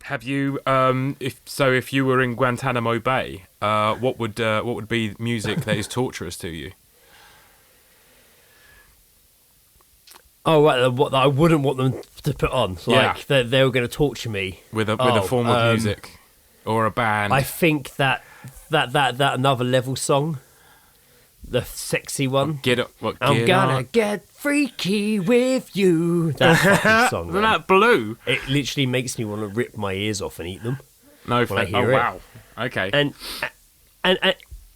Have you? If you were in Guantanamo Bay, what would be music that is torturous to you? Oh, right, what I wouldn't want them to put on. Like they were going to torture me with a form of music or a band. I think that Another Level song, the sexy one. I'm gonna get freaky with you. That fucking song. Isn't that Blue? It literally makes me want to rip my ears off and eat them. No, wow. Okay. And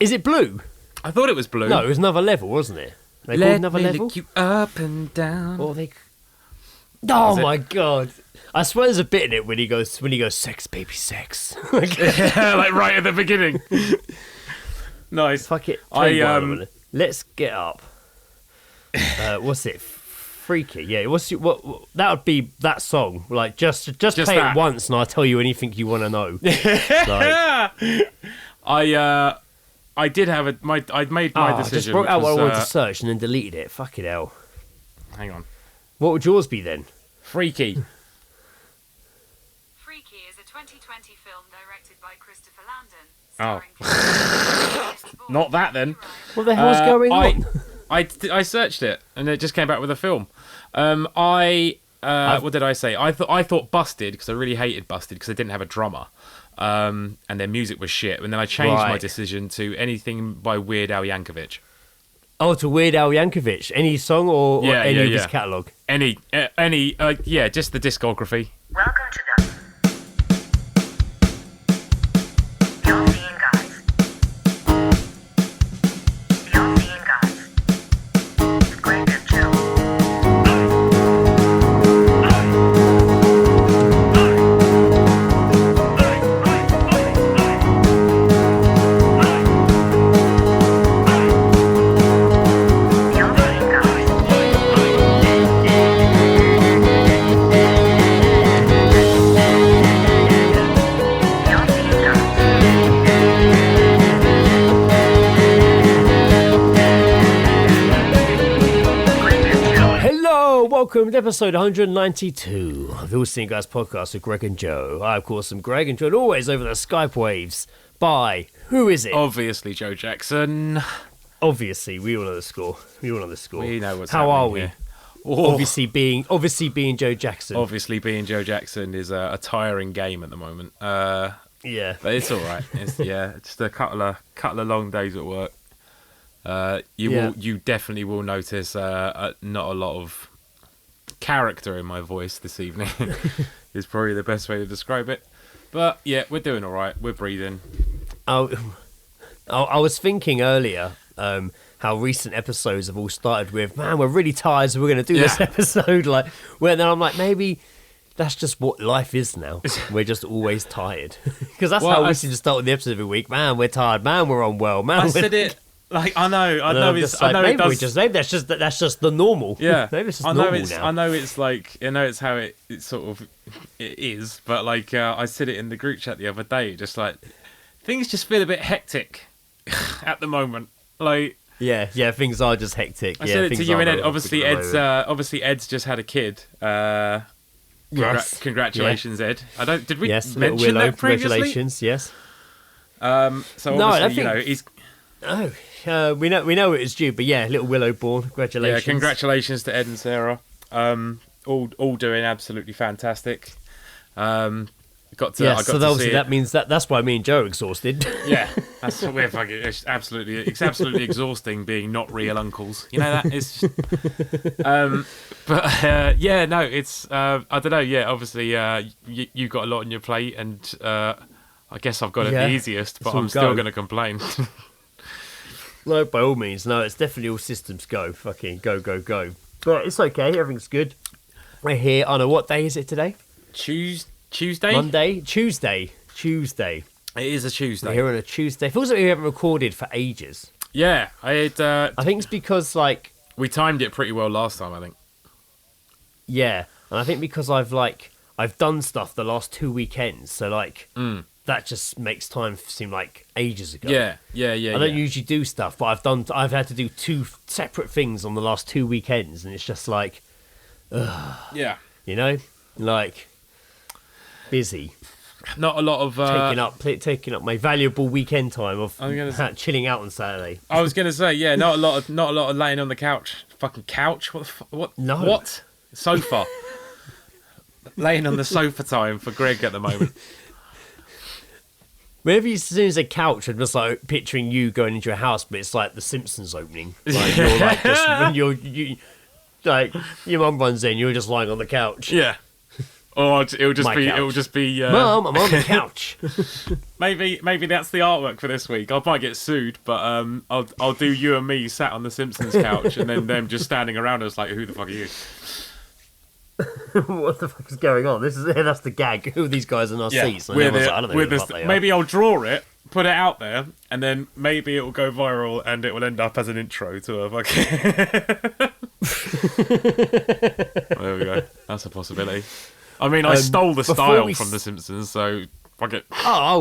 is it Blue? I thought it was Blue. No, it was Another Level, wasn't it? They called Another Level. Lick you up and down. Oh my god! I swear there's a bit in it when he goes, sex, baby, sex. Like right at the beginning. Nice. Fuck it. Let's get up. What's it? Freaky. Yeah. What? That would be that song. Like just play that. It once, and I'll tell you anything you want to know. I did have I'd made my decision. I just wrote out what I wanted to search and then deleted it. Fucking hell. Hang on. What would yours be then? Freaky. Freaky is a 2020 film directed by Christopher Oh. Landon. Not that then. What the hell's going on? I searched it and it just came back with a film. What did I say? I thought Busted, because I really hated Busted because they didn't have a drummer. And their music was shit. And then I changed my decision to anything by Weird Al Yankovic. Oh, to Weird Al Yankovic. Any song or any of his catalogue? Any, just the discography. Welcome to the European Guys. The European Guys. With Greg and Joe. Welcome to episode 192 of the All Seeing Guys podcast with Greg and Joe. I, of course, am Greg and joined always over the Skype waves by, who is it? Obviously, Joe Jackson. Obviously, we all know the score. We know what's How are we? Here. Oh. Obviously being Joe Jackson. Obviously being Joe Jackson is a tiring game at the moment. Yeah. But it's all right. It's just a couple of long days at work. You definitely will notice not a lot of character in my voice this evening. Is probably the best way to describe it. But yeah, we're doing all right. We're breathing. I was thinking earlier how recent episodes have all started with, man, we're really tired, so we're going to do this episode. Then I'm like, maybe that's just what life is now. We're just always tired. Because that's how we seem to start with the episode every week. Man, we're tired. Man, we're unwell. Man, I said it. Like I know it does. Maybe that's just the normal. Yeah, maybe it's just normal now. I know it's how it sort of it is. But I said it in the group chat the other day. Just like things just feel a bit hectic at the moment. Things are just hectic. I said it to you and Ed. Obviously, Ed's just had a kid. Congratulations, Ed. Did we mention that previously? Congratulations. Yes. So obviously, he's. Oh, we know it is due, but little Willow born. Congratulations! Yeah, congratulations to Ed and Sarah. All doing absolutely fantastic. That means that's why me and Joe are exhausted. Yeah, that's we're fucking. It's absolutely exhausting being not real uncles. You know that it's. It's. I don't know. Yeah, obviously, you've got a lot on your plate, and I guess I've got it the easiest, but I'm still going to complain. No, by all means, no. It's definitely all systems go. Fucking go. But it's okay. Everything's good. We're here on what day is it today? Tuesday? Monday? Tuesday. It is a Tuesday. We're here on a Tuesday. It feels like we haven't recorded for ages. Yeah. I think it's because, we timed it pretty well last time, I think. Yeah. And I think because I've done stuff the last 2 weekends, so, that just makes time seem like ages ago. Yeah. I don't usually do stuff, but I've had to do 2 separate things on the last 2 weekends, and it's just yeah. You know? Busy. Not a lot of taking up my valuable weekend time of chilling out on Saturday. I was gonna say, yeah, not a lot of laying on the couch. Fucking couch? What? No. What? Sofa. Laying on the sofa time for Greg at the moment. Whenever you, as soon as a couch, I'm just like picturing you going into your house, but it's like the Simpsons opening. Like you're like just when you like your mum runs in, you're just lying on the couch. Yeah. Or it'll just be. Mum, I'm on the couch. Maybe that's the artwork for this week. I might get sued, but I'll do you and me sat on the Simpsons couch, and then them just standing around us like, who the fuck are you? What the fuck is going on? That's the gag. Who are these guys in our seats? And I don't know who the fuck they are. Maybe I'll draw it, put it out there, and then maybe it will go viral, and it will end up as an intro to a fucking. There we go. That's a possibility. I mean, I stole the style from The Simpsons, so fuck it. Oh, I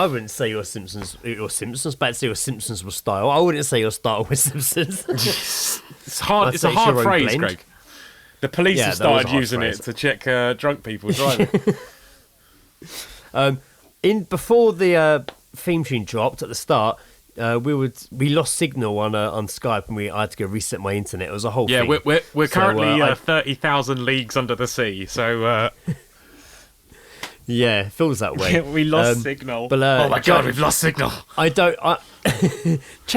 wouldn't say your Simpsons, but I'd say your Simpsons was style. I wouldn't say your style was Simpsons. It's hard. It's a hard phrase, blend. Greg. The police have started using it to check drunk people driving. Before the theme tune dropped at the start, we lost signal on Skype, and I had to go reset my internet. It was a whole thing. Yeah, we're currently 30,000 leagues under the sea, so. Yeah, it feels that way. We lost signal. But, oh my god, we've lost signal. Check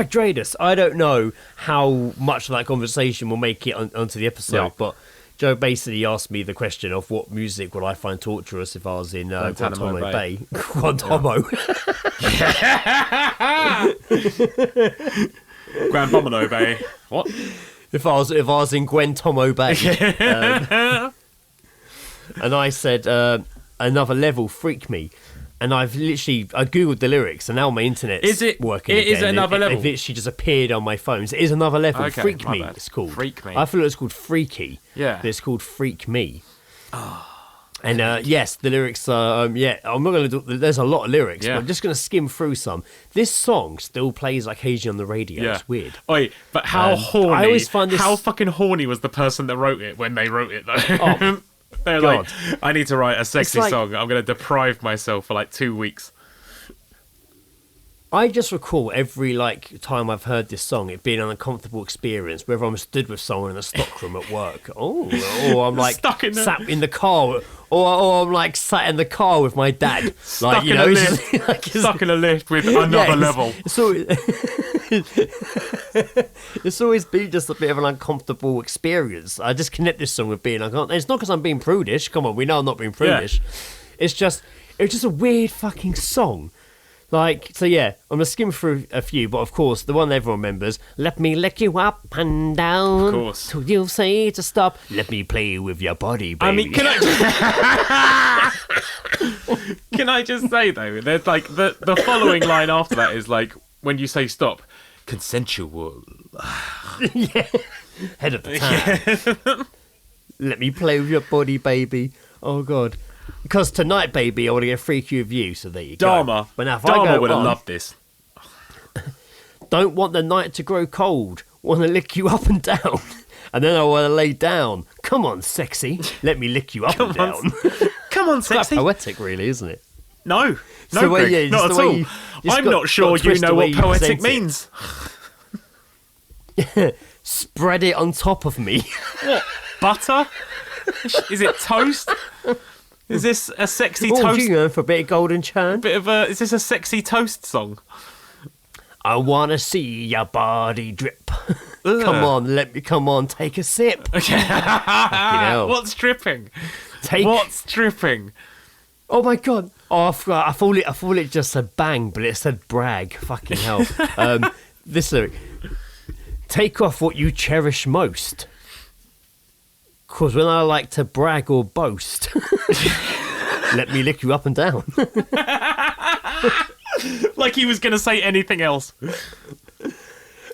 Dradus. I don't know how much of that conversation will make it onto the episode, but Joe basically asked me the question of what music would I find torturous if I was in Guantanamo Bay. Guantanamo. Guantanamo Bay. What? If I was in Guantanamo Bay. And I said, another level, freak me. And I googled the lyrics, and now my internet is working it again. Is another level? It literally just appeared on my phone. So it is another level. Okay, Freak Me, it's called. Freak Me. I thought it was called Freaky. Yeah. But it's called Freak Me. Oh. And yes, the lyrics are, I'm not going to do, there's a lot of lyrics, but I'm just going to skim through some. This song still plays occasionally on the radio. Yeah. It's weird. Wait, but how horny, I always find this... how fucking horny was the person that wrote it when they wrote it, though? Oh, they're like, I need to write a sexy song. I'm going to deprive myself for like 2 weeks. I just recall every time I've heard this song, it being an uncomfortable experience, whether I'm stood with someone in a stockroom at work, or I'm sat in the car, or I'm sat in the car with my dad, stuck in a lift with another level. It's always been just a bit of an uncomfortable experience. I just connect this song with being uncomfortable. It's not because I'm being prudish. Come on, we know I'm not being prudish. Yeah. It's just a weird fucking song. I'm gonna skim through a few, but of course, the one everyone remembers, let me lick you up and down. Of course. Till you say to stop. Let me play with your body, baby. I mean, can I just say, though, there's the following line after that is when you say stop, consensual. Yeah. Head of the town. Let me play with your body, baby. Oh, God. Because tonight, baby, I want to get freaky with you, so there you go. But now, Dharma would have loved this. Don't want the night to grow cold. Want to lick you up and down. And then I want to lay down. Come on, sexy. Let me lick you up and down. Come on, sexy. It's quite poetic, really, isn't it? No, Greg, not at all. I'm not sure you know what poetic means. Spread it on top of me. What? Butter? Is it toast? Is this a sexy toast? What do you know for a bit of golden churn? Is this a sexy toast song? I wanna see your body drip. Come on, take a sip. What's dripping? What's dripping? Oh my god! Oh, I forgot. I thought it just said bang, but it said brag. Fucking hell. This lyric: take off what you cherish most. Cause when I like to brag or boast, let me lick you up and down. Like he was going to say anything else.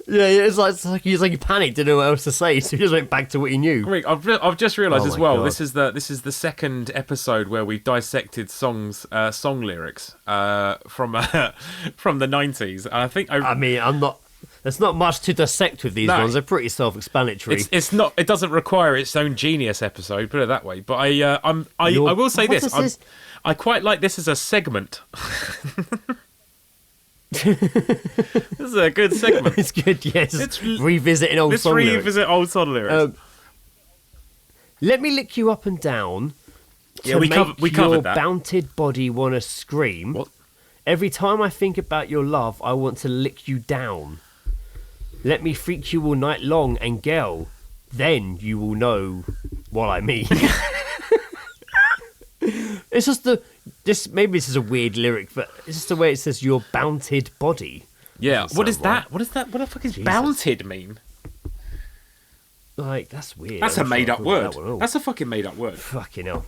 Yeah, it's like he panicked, didn't know what else to say, so he just went back to what he knew. Rick, I've just realised as well. God. This is the second episode where we dissected song lyrics from the 90s. And I think I mean, I'm not. There's not much to dissect with these ones. They're pretty self-explanatory. It's not. It doesn't require its own genius episode. Put it that way. But I will say this. I quite like this as a segment. This is a good segment. It's good. Yes. Revisiting old song lyrics. Let's revisit old song lyrics. Let me lick you up and down. We covered your that. bounted body want to scream. What? Every time I think about your love, I want to lick you down. Let me freak you all night long, and girl, then you will know what I mean. It's just maybe this is a weird lyric, but it's just the way it says your bounted body. Yeah. What is right. that? What the fuck is bounted mean? Like, that's weird. That's a made up word. That That's a fucking made up word. Fucking hell.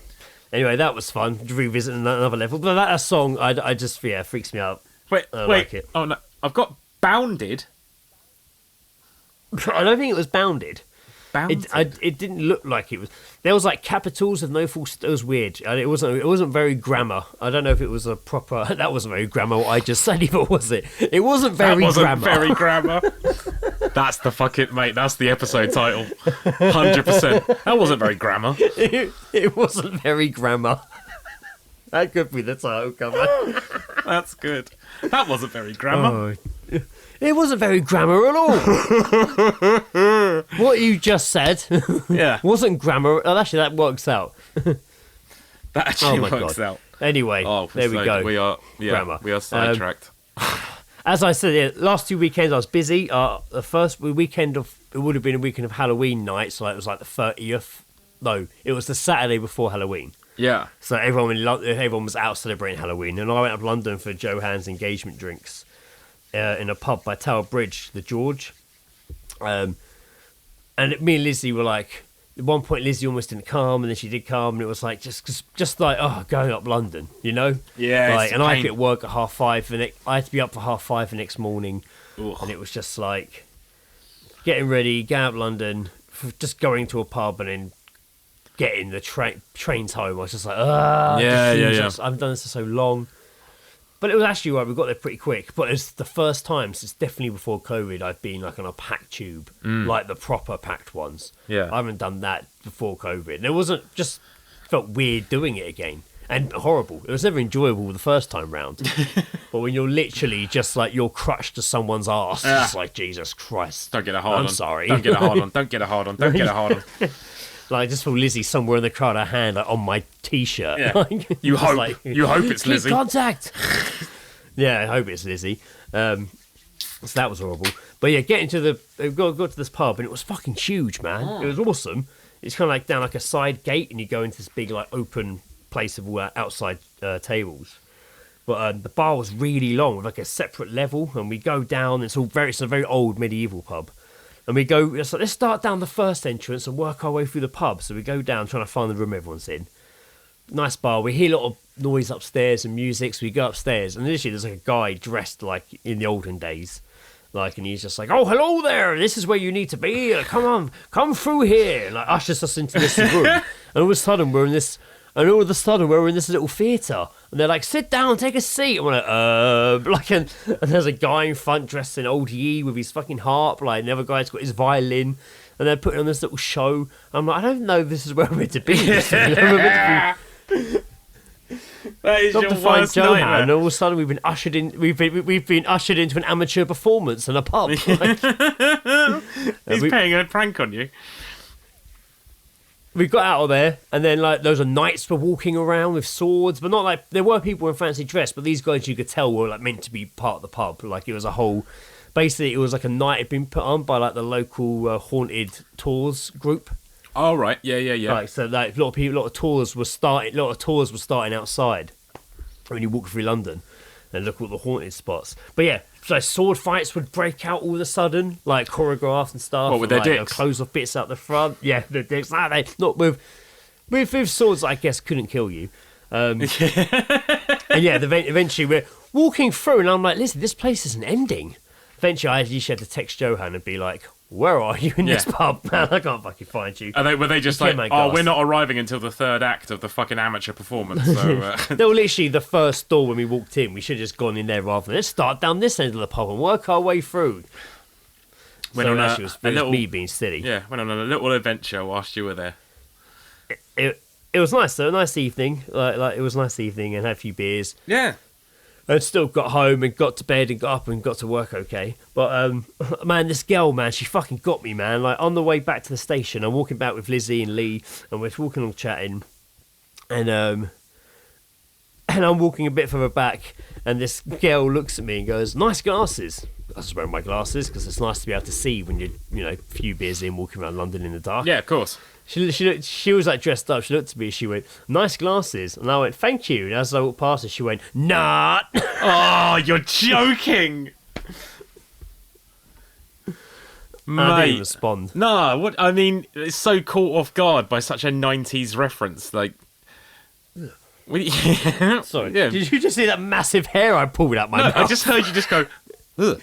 Anyway, that was fun. Revisiting another level. But that song, I just, freaks me out. Wait. Like it. Oh, no. I've got bounded. I don't think it was bounded. Bounded? It didn't look like it was. There was like capitals with no full. It was weird. It wasn't very grammar. I don't know if it was a proper. That wasn't very grammar. What I just said, either was it? It wasn't very grammar. Very grammar. That's the fucking mate. That's the episode title. 100%. That wasn't very grammar. It wasn't very grammar. That could be the title cover. That's good. That wasn't very grammar. Oh. It wasn't very grammar at all. What you just said wasn't grammar. Oh, actually, that works out. That actually works out. Anyway, there we go. We are grammar. We are sidetracked. As I said, last 2 weekends I was busy. The first weekend it would have been a weekend of Halloween night, so it was like the 30th. No, it was the Saturday before Halloween. Yeah. So everyone was out celebrating Halloween, and I went up to London for Johan's engagement drinks. In a pub by Tower Bridge, the George. And me and Lizzie were like, at one point Lizzie almost didn't come, and then she did come, and it was like, just like, going up London, you know? Yeah. Like, and I had to get work at 5:30, I had to be up for 5:30 the next morning. Ugh. And it was just like, getting ready, going up London, just going to a pub, and then getting the trains home. I was just like, I haven't done this for so long. But it was actually right. We got there pretty quick. But it's the first time since definitely before COVID I've been like on a packed tube, like the proper packed ones. Yeah, I haven't done that before COVID. And it wasn't just felt weird doing it again and horrible. It was never enjoyable the first time round. But when you're literally just like you're crushed to someone's arse, it's like Jesus Christ. Don't get a hard on. I'm sorry. Don't get a hard on. Don't get a hard on. Don't get a hard on. Like, I just feel Lizzie somewhere in the crowd, her hand like, on my T-shirt. Yeah. Like, you hope it's keep Lizzie. Contact. Yeah, I hope it's Lizzie. So that was horrible. But yeah, got to this pub, and it was fucking huge, man. Oh. It was awesome. It's kind of like down like a side gate, and you go into this big like open place of all outside tables. But the bar was really long, with like a separate level, and we go down. It's a very old medieval pub. And we go, let's start down the first entrance and work our way through the pub. So we go down trying to find the room everyone's in. Nice bar. We hear a lot of noise upstairs and music, so we go upstairs. And literally there's like a guy dressed like in the olden days. Like, and he's just like, oh, hello there. This is where you need to be. Like, come on, come through here. And like ushers us into this room. And all of a sudden we're in this little theatre. And they're like, sit down, take a seat. And we're like, and there's a guy in front dressed in old Yee with his fucking harp. Like, the other guy's got his violin. And they're putting on this little show. I'm like, I don't know if this is where we're meant to be. That is your worst nightmare. And all of a sudden we've been ushered in. We've been ushered into an amateur performance in a pub. Like, he's playing a prank on you. We got out of there, and then like those knights were walking around with swords, but not like there were people in fancy dress, but these guys you could tell were like meant to be part of the pub. Like it was a whole. Basically, it was like a night had been put on by like the local haunted tours group. Oh right, yeah. Like so, like a lot of tours were starting outside when you walk through London and look at all the haunted spots. But yeah, so sword fights would break out all of a sudden, like choreographed and stuff. What with their dicks? Close off bits out the front. Yeah, the dicks. Nah, they not with swords. I guess couldn't kill you. And yeah, eventually we're walking through, and I'm like, listen, this place isn't ending. Eventually, I usually had to text Johan and be like, where are you in this pub, man? I can't fucking find you. Were they just like, we're not arriving until the third act of the fucking amateur performance. So, They were literally the first door when we walked in. We should have just gone in there rather than let's start down this end of the pub and work our way through. Went So on actually, it was me being silly. Yeah, went on a little adventure whilst you were there. It was nice though, a nice evening. Like it was a nice evening, and had a few beers. Yeah. And still got home and got to bed and got up and got to work okay. But man, this girl, man, she fucking got me, man. Like on the way back to the station, I'm walking back with Lizzie and Lee, and we're walking all chatting, and I'm walking a bit further back, and this girl looks at me and goes, "Nice glasses." I was wearing my glasses because it's nice to be able to see when you're, a few beers in, walking around London in the dark. Yeah, of course. She was like dressed up. She looked at me. She went, "Nice glasses," and I went, "Thank you." And as I walked past her, she went, "Nah." Oh, you're joking. Mate. I didn't respond. No, what I mean, it's so caught off guard by such a 90s reference. Like, Sorry, yeah. did you just see that massive hair I pulled out my No, mouth? I just heard you just go, ugh.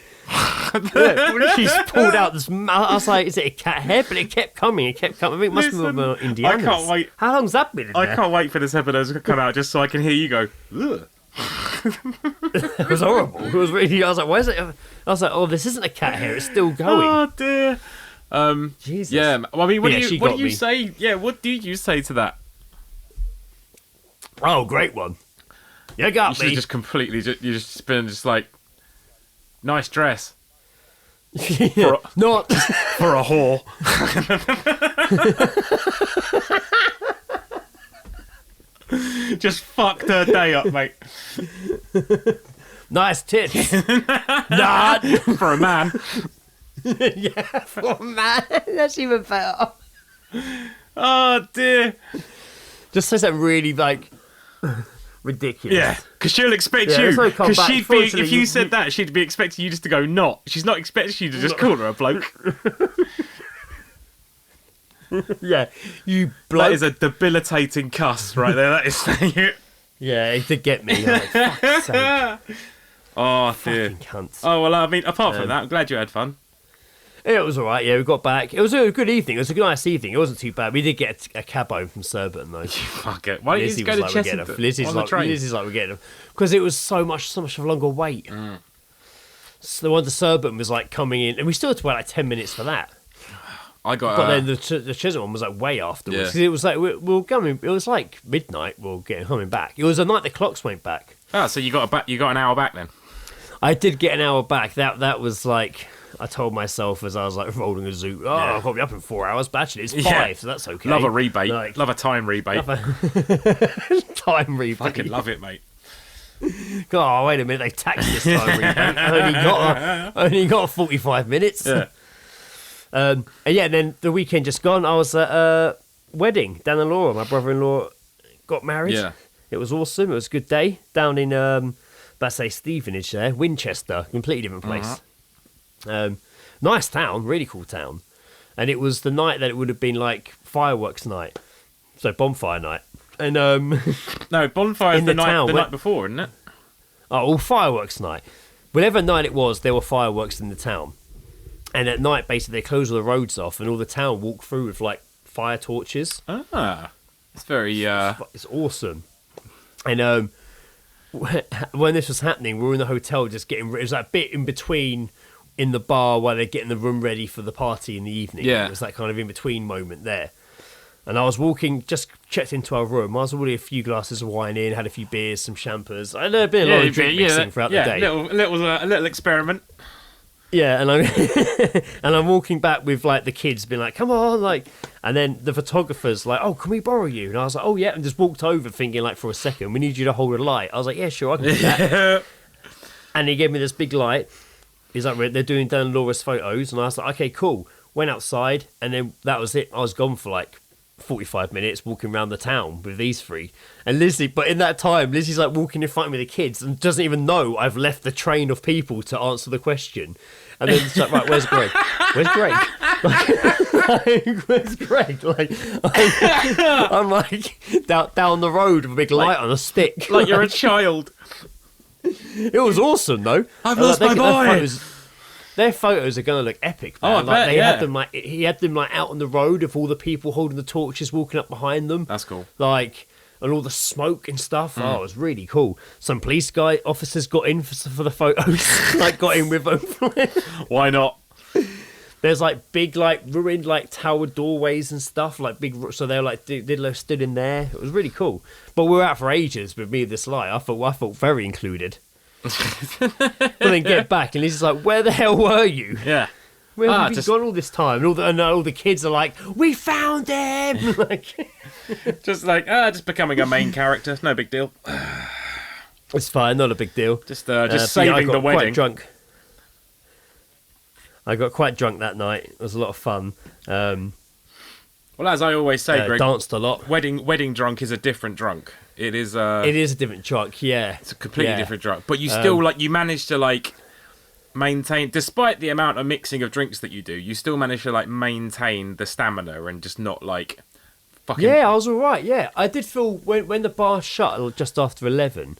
She's pulled out this. I was like, "Is it a cat hair?" But it kept coming. It kept coming. I think it must have been Indiana. I can't wait. How long's that been? I can't wait for this episode to come out just so I can hear you go, ugh. It was horrible. It was really. I was like, "Why is it?" I was like, "Oh, this isn't a cat hair. It's still going." Oh dear. Jesus. Yeah. Well, I mean, what she do got you me. say? Yeah. What do you say to that? Oh, great one. You You got should me. have just completely. You just been just like, nice dress Yeah, not. for a whore. Just fucked her day up, mate. Nice tits. Not. For a man. Yeah, for a man. That's even better. Oh dear. Just says that really like ridiculous. Yeah, because she'll expect Yeah, you. there's no Because comeback. she'd be, if Fortunately, you said that, she'd be expecting you just to go not. She's not expecting you to just call her a bloke. Yeah, you That bloke. is a debilitating cuss right there. That is saying it. Yeah, it did get me. Like, fuck's sake. Oh dear. Fucking cunts. Oh well, I mean, apart from that, I'm glad you had fun. It was alright, yeah, we got back. It was a good evening. It was a nice evening. It wasn't too bad. We did get a cab home from Surbiton, though. Fuck it. Why don't you Lizzie just go was to like, we're getting Chester a, Lizzie's on the like, train? Lizzie's like, we're getting them. Because it was so much of a longer wait. So the one to Surbiton was like coming in, and we still had to wait like 10 minutes for that. I got. But then the Chisholm one was like way afterwards. Yeah. 'Cause it was like, we were coming, it was like midnight, we were coming back. It was the night the clocks went back. So you got an hour back then. I did get an hour back. That was like, I told myself as I was like rolling a zoo, I'll probably be up in 4 hours, but actually it's 5, Yeah. so that's okay. Love a rebate. Like- Love a time rebate. Time rebate. Fucking love it, mate. Oh, wait a minute, they taxed this time rebate. I only got 45 minutes. Yeah. And yeah, then the weekend just gone, I was at a wedding. Dan and Laura, my brother-in-law, got married. Yeah. It was awesome. It was a good day down in, Stevenage there, Winchester, completely different place. Nice town, really cool town. And it was the night that it would have been like fireworks night, so bonfire night. And No, bonfire's In the the night town, the where- night before, isn't it? all fireworks night. Whatever night it was, there were fireworks in the town. And at night, basically, they close all the roads off, and all the town walk through with like fire torches. Ah, it's very. It's awesome. And when this was happening, we were in the hotel just getting. It was that bit in between in the bar while they're getting the room ready for the party in the evening. Yeah. It was that kind of in between moment there. And I was walking, just checked into our room. I was already a few glasses of wine in, had a few beers, some champers. There had been a lot of drink mixing throughout the day. A little experiment. Yeah, and I'm and I'm walking back with like the kids, being like, "Come on!" Like, and then the photographer's like, "Oh, can we borrow you?" And I was like, "Oh yeah," and just walked over, thinking like, for a second, we need you to hold a light. I was like, "Yeah, sure, I can do that." And he gave me this big light. He's like, "They're doing Dan and Laura's photos," and I was like, "Okay, cool." Went outside, and then that was it. I was gone for like 45 minutes walking around the town with these three. And Lizzie, but in that time, Lizzie's like walking in front of me with the kids and doesn't even know I've left the train of people to answer the question. And then she's like, "Right, where's Greg? Where's Greg?" Like, where's Greg? Like, I'm like down the road with a big light on a stick. Like you're a child. It was awesome though. I've And, lost like, my boy. Their photos are going to look epic, man. Oh, I like, bet, they yeah. had them like he had them like out on the road with all the people holding the torches walking up behind them. That's cool. Like, and all the smoke and stuff. Mm. Oh, it was really cool. Some police officers got in for the photos, like got in with them. Why not? There's like big, like ruined, like tower doorways and stuff, like big. So they were like stood in there. It was really cool. But we were out for ages with me and this lie. I felt very included. But then get back and he's like, "Where the hell were you? Yeah. Where have you been gone all this time?" And all the kids are like, "We found him!" Like, just becoming a main character. No big deal. it's fine, not a big deal. Just saving the wedding. Quite drunk. I got quite drunk that night. It was a lot of fun. Well, as I always say, Greg, danced a lot. Wedding drunk is a different drunk. It is a different drunk. Yeah, it's a completely different drunk. But you still you manage to maintain, despite the amount of mixing of drinks that you do, you still manage to maintain the stamina and just not fucking. Yeah, I was all right. Yeah, I did feel when the bar shut just after 11.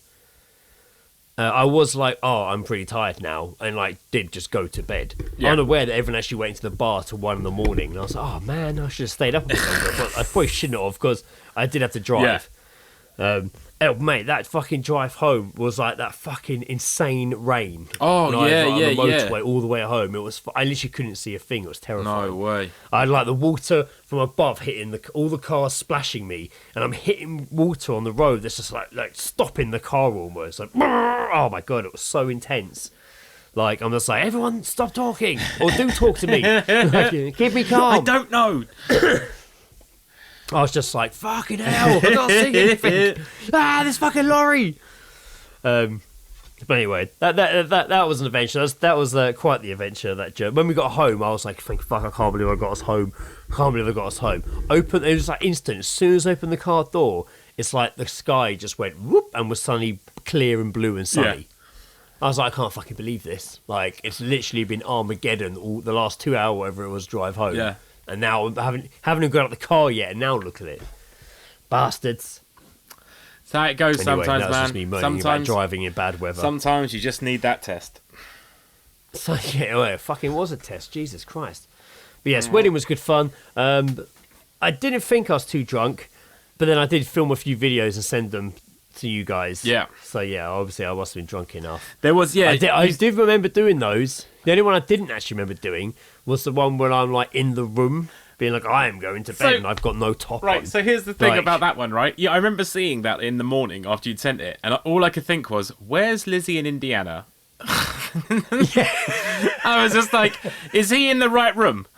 I was like, oh, I'm pretty tired now, and did just go to bed. Yeah. Unaware that everyone actually went to the bar till 1 a.m, and I was like, oh man, I should have stayed up a bit longer, but I probably shouldn't have because I did have to drive. Yeah. Mate, that fucking drive home was like that fucking insane rain. Oh, on the motorway all the way home. It was. I literally couldn't see a thing. It was terrifying. No way. I had the water from above hitting all the cars splashing me, and I'm hitting water on the road. That's just like stopping the car almost. Oh my god, it was so intense. I'm just like, everyone, stop talking or do talk to me. Keep me calm. I don't know. I was just like, fucking hell, I can't see anything. This fucking lorry. But anyway, that was an adventure. That was quite the adventure, that journey. When we got home, I was like, fuck, I can't believe I got us home. It was instant. As soon as I opened the car door, it's like the sky just went whoop and was suddenly clear and blue and sunny. Yeah. I was like, I can't fucking believe this. It's literally been Armageddon all the last 2 hours, whatever it was, drive home. Yeah. And now I haven't even got out the car yet, and now look at it. Bastards. That's how it goes sometimes, man. Just me moaning about driving in bad weather. Sometimes you just need that test. So, it fucking was a test. Jesus Christ. But yes, wedding was good fun. I didn't think I was too drunk, but then I did film a few videos and send them to you guys. Yeah. So, obviously I must have been drunk enough. There was, I did remember doing those. The only one I didn't actually remember doing was the one where I'm in the room being like, I am going to bed and I've got no top on. Right, so here's the thing about that one, right? Yeah, I remember seeing that in the morning after you'd sent it, and all I could think was, where's Lizzie in Indiana? I was just like, is he in the right room?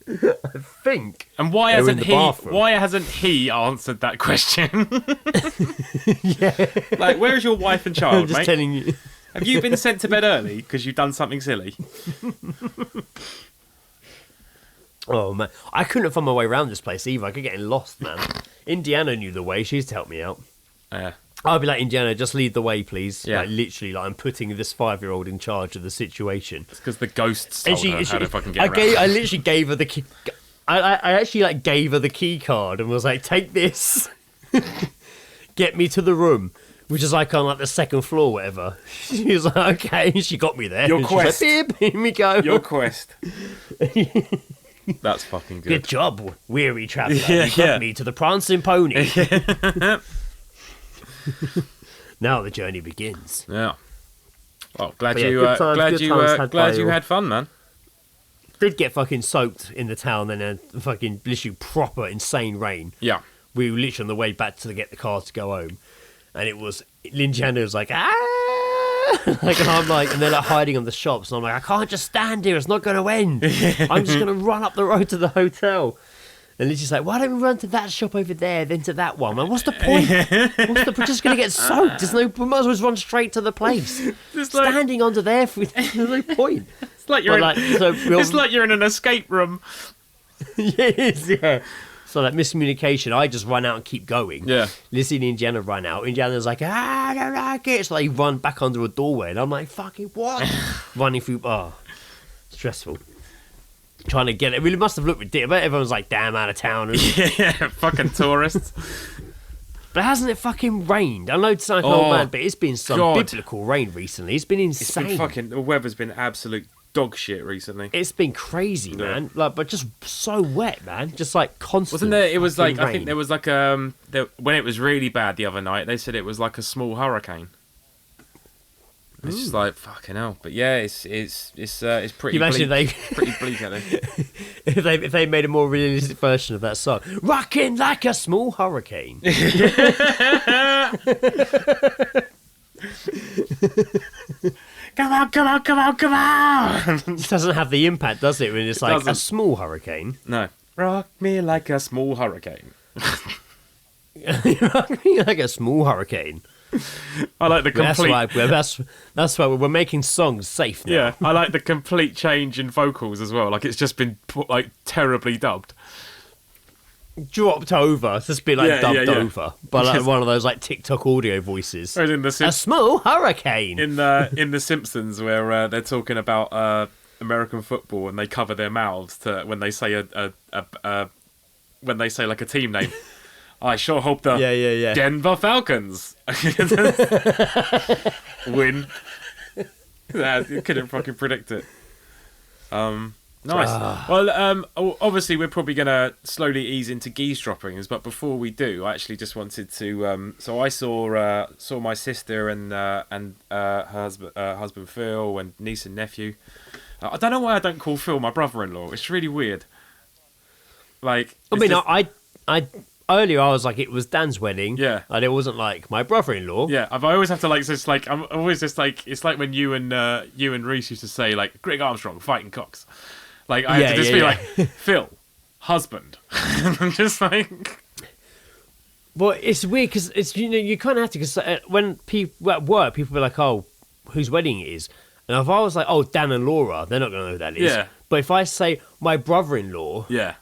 I think. And why hasn't he answered that question? Yeah. Where's your wife and child, I'm just mate? telling you. Have you been sent to bed early because you've done something silly? Oh, man. I couldn't have found my way around this place either. I kept getting lost, man. Indiana knew the way. She used to help me out. Yeah. I'd be like, Indiana, just lead the way, please. Yeah. Literally, I'm putting this 5-year-old in charge of the situation. It's because the ghosts told her how to fucking get around. I literally gave her the key. I actually gave her the key card and was like, take this. Get me to the room. Which is on the second floor or whatever. She was like, okay. She got me there. Your quest. Like, Bib, here we go. Your quest. That's fucking good. Good job, weary traveller. You got me to the prancing pony. Now the journey begins. Yeah. Well, glad you had fun, man. Did get fucking soaked in the town and then fucking literally proper insane rain. Yeah. We were literally on the way back to get the car to go home. And it was, Linjana was like, ah! And I'm like, and they're hiding on the shops. And I'm like, I can't just stand here. It's not going to end. I'm just going to run up the road to the hotel. And Lindsay's like, why don't we run to that shop over there, then to that one? What's the point? We're just going to get soaked. We might as well run straight to the place. Standing under there, there's no point. It's like you're in an escape room. It is, yeah. So that miscommunication, I just run out and keep going. Yeah. Lizzie and Indiana run out. Indiana's like, I don't like it. So they run back under a doorway. And I'm like, fucking what? Running through, stressful. Trying to get it. It really must have looked ridiculous. But everyone's like, damn, out of town. Yeah, fucking tourists. But hasn't it fucking rained? I know it's like, man, but it's been some biblical rain recently. It's been insane. The weather's been absolute dog shit recently. It's been crazy, man. But just so wet, man. Just constant. Wasn't there? It was rain. I think there was when it was really bad the other night. They said it was like a small hurricane. It's just like fucking hell. But yeah, it's pretty. You imagine bleak, pretty bleak out there. if they made a more realistic version of that song, "Rocking like a small hurricane." Come on, come on, come on, come on! It doesn't have the impact, does it? When it's like doesn't. a small hurricane. No. Rock me like a small hurricane. Rock me like a small hurricane. I like the complete. That's why we're making songs safe now. Yeah, I like the complete change in vocals as well. Like it's just been like terribly dubbed. Dropped over. It's just been like dubbed yeah. over by like one of those like TikTok audio voices. Or in A small hurricane. in the Simpsons, where they're talking about American football and they cover their mouths to when they say when they say like a team name. I sure hope the Denver Falcons win. You couldn't fucking predict it. Nice. Well, obviously we're probably going to slowly ease into Geezedroppings, but before we do, I actually just wanted to. So I saw my sister and her husband Phil and niece and nephew. I don't know why I don't call Phil my brother-in-law. It's really weird. Like, I mean, I earlier I was like, it was Dan's wedding. Yeah. And it wasn't like my brother-in-law. Yeah, I always have to like, just like, I'm always just like, it's like when you and Reese used to say like, Greg Armstrong fighting cocks. Like I have to just be like, Phil, husband. I'm just like. Well, it's weird because it's you kind of have to because when people at work people be like, oh, whose wedding it is, and if I was like, oh, Dan and Laura, they're not gonna know who that is. Yeah. But if I say my brother-in-law, Yeah.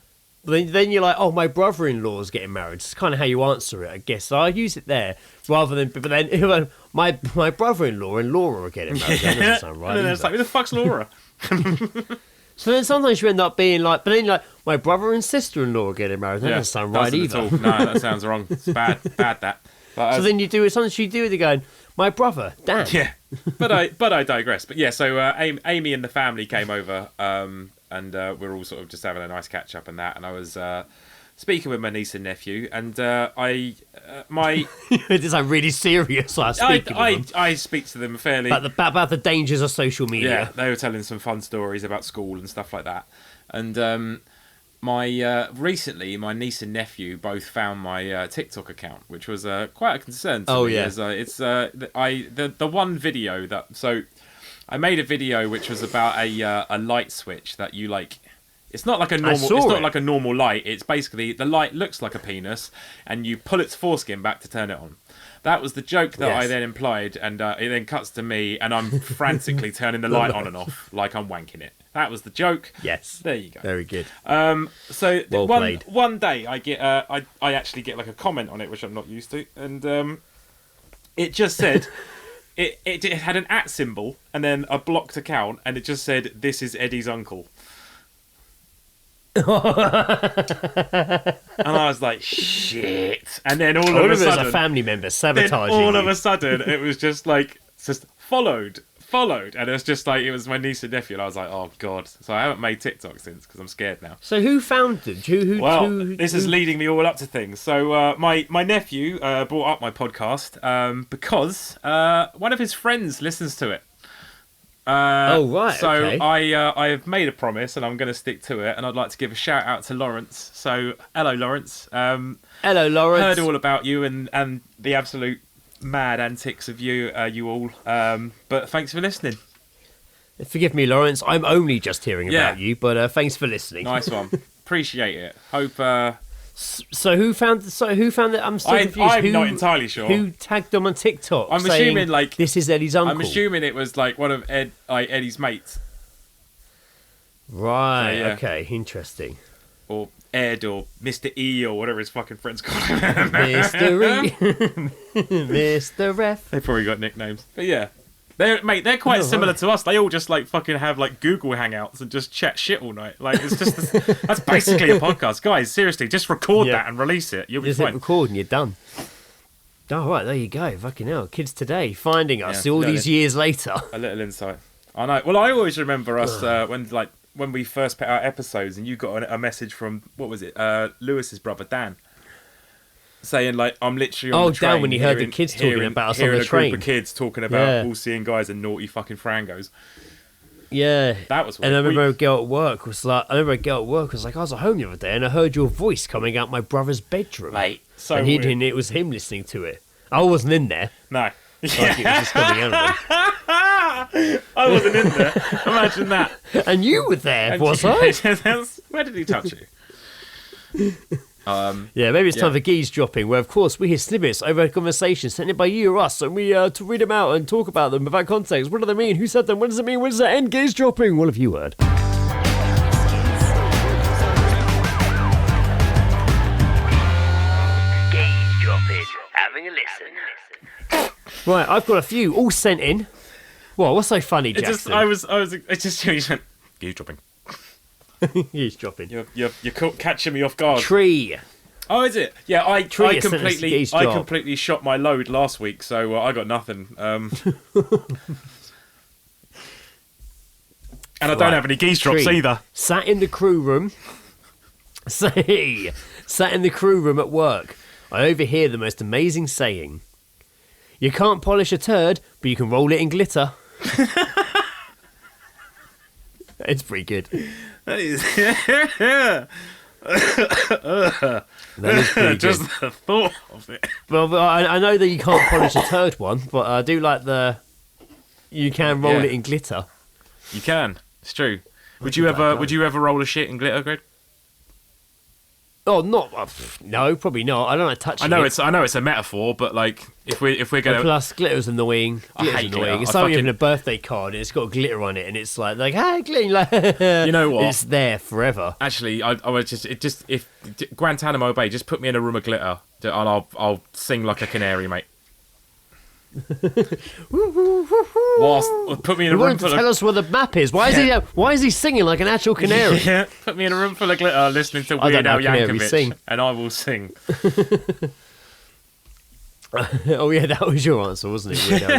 then you're like, oh, my brother-in-law's getting married. It's kind of how you answer it, I guess. So I use it there rather than. But then my brother-in-law and Laura are getting married. That doesn't sound right. And then it's like, who the fuck's Laura? So then sometimes you end up being like, but then you're like, my brother and sister-in-law are getting married. That doesn't sound right either. At all. No, that sounds wrong. It's bad that. But, so then you do it. Sometimes you do it going, my brother, Dan. Yeah, but I digress. But yeah, so Amy and the family came over, and we're all sort of just having a nice catch up and that. And I was speaking with my niece and nephew, and It is like really serious. I speak to them fairly about the dangers of social media. Yeah, they were telling some fun stories about school and stuff like that. And recently, my niece and nephew both found my TikTok account, which was quite a concern to me. Yeah. It's the one video that I made a video which was about a light switch that you like. It's not like a normal. It's not like a normal light. It's basically the light looks like a penis, and you pull its foreskin back to turn it on. That was the joke that I then implied, and it then cuts to me, and I'm frantically turning the light on and off like I'm wanking it. That was the joke. Yes. There you go. Very good. So Well played. one day I get I actually get like a comment on it, which I'm not used to, and it just said it had an @ symbol and then a blocked account, and it just said, "This is Eddie's uncle." And I was like, shit. And then all of a sudden, a family member sabotaging. All of a sudden, it was just like, just followed. And it was just like, it was my niece and nephew. And I was like, oh, God. So I haven't made TikTok since because I'm scared now. So who found it? This is leading me all up to things. So my nephew brought up my podcast because one of his friends listens to it. So I have made a promise and I'm going to stick to it, and I'd like to give a shout out to Lawrence. So hello, Lawrence. Hello, Lawrence. Heard all about you and the absolute mad antics of you all. But thanks for listening. Forgive me, Lawrence. I'm only just hearing about you, but thanks for listening. Nice one. Appreciate it. Hope. So who found it? I'm still confused. I'm not entirely sure. Who tagged them on TikTok? I'm assuming like this is Eddie's uncle. I'm assuming it was like one of Eddie's mates. Right. So, okay. Interesting. Or Ed or Mr. E or whatever his fucking friends call him. Mr. E. Mr. Ref. They probably got nicknames, but yeah. They're quite similar to us. They all just like fucking have like Google Hangouts and just chat shit all night. Like it's just that's basically a podcast, guys. Seriously, just record that and release it. You'll be fine. Just record and you're done. Oh right, there you go. Fucking hell, kids today finding us all these years later. A little insight. I know. Well, I always remember us when we first put out episodes, and you got a message from what was it? Lewis's brother Dan. saying like I'm literally on the train. down when you heard the kids talking about us on the train. A group of kids talking about all seeing guys and naughty fucking frangos. Yeah, that was weird. And I remember a girl at work was like, I was at home the other day and I heard your voice coming out my brother's bedroom, mate. So and weird. it was him listening to it. I wasn't in there. No, like it was just coming out of me. I wasn't in there. Imagine that. And you were there, was I? Where did he touch you? Yeah, maybe it's time for Geezedropping, where of course we hear snippets over a conversation sent in by you or us, and we to read them out and talk about them without context. What do they mean? Who said them? What does it mean? When does it end? Geezedropping. What have you heard? Geezedropping. Having a listen. Right, I've got a few all sent in. What? What's so funny, Jackson? It's just Geezedropping. Geezedropping. You're catching me off guard. Tree. Oh, is it? Yeah, I completely Geezedrop. shot my load last week, so I got nothing. And I don't have any geezedrops either. Sat in the crew room. Sat in the crew room at work. I overhear the most amazing saying. You can't polish a turd, but you can roll it in glitter. It's pretty good. That is pretty just good. the thought of it. Well, I know that you can't polish a turd one, but I do like you can roll it in glitter. You can. It's true. Would you ever roll a shit in glitter, Greg? Oh, not no, probably not. I don't like touching. I know it's a metaphor, but like if we're gonna plus glitter's annoying. Glitter's hate annoying. glitter. It's like having a birthday card and it's got glitter on it, and it's like hey, glitter. Like, you know what? It's there forever. Actually, I would just if Guantanamo Bay, just put me in a room of glitter, and I'll sing like a canary, mate. Put me in a room full tell us where the map is. Why is he singing like an actual canary? Yeah, put me in a room full of glitter, listening to Weird Al Yankovic, and I will sing. Oh yeah, that was your answer, wasn't it? Weird Al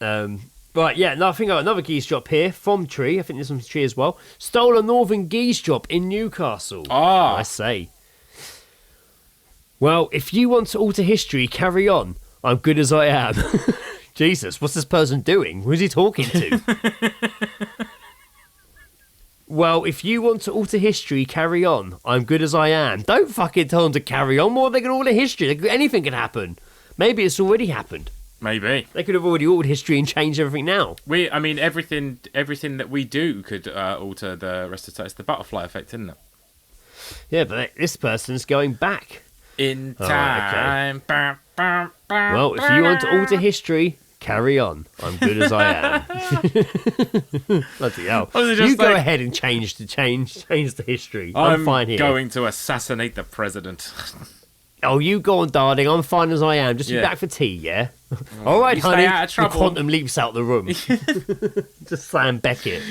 Yankovic. Right, yeah. No, I think I got another geezedrop here from Tree. I think this one's Tree as well. Stole a northern geezedrop in Newcastle. Ah, I say. Well, if you want to alter history, carry on. I'm good as I am. Jesus, what's this person doing? Who's he talking to? Well, if you want to alter history, carry on. I'm good as I am. Don't fucking tell them to carry on. What are they going to alter history? Anything can happen. Maybe it's already happened. Maybe. They could have already altered history and changed everything now. Everything that we do could alter the rest of the time. It's the butterfly effect, isn't it? Yeah, but this person's going back. In time. Okay. Well, if you want to alter history, carry on. I'm good as I am. Bloody hell. You go ahead and change the history. I'm fine here. I'm going to assassinate the president. Oh, you go on, darling. I'm fine as I am. Just be back for tea, yeah? All right, honey. The quantum leaps out the room. Just Sam Beckett.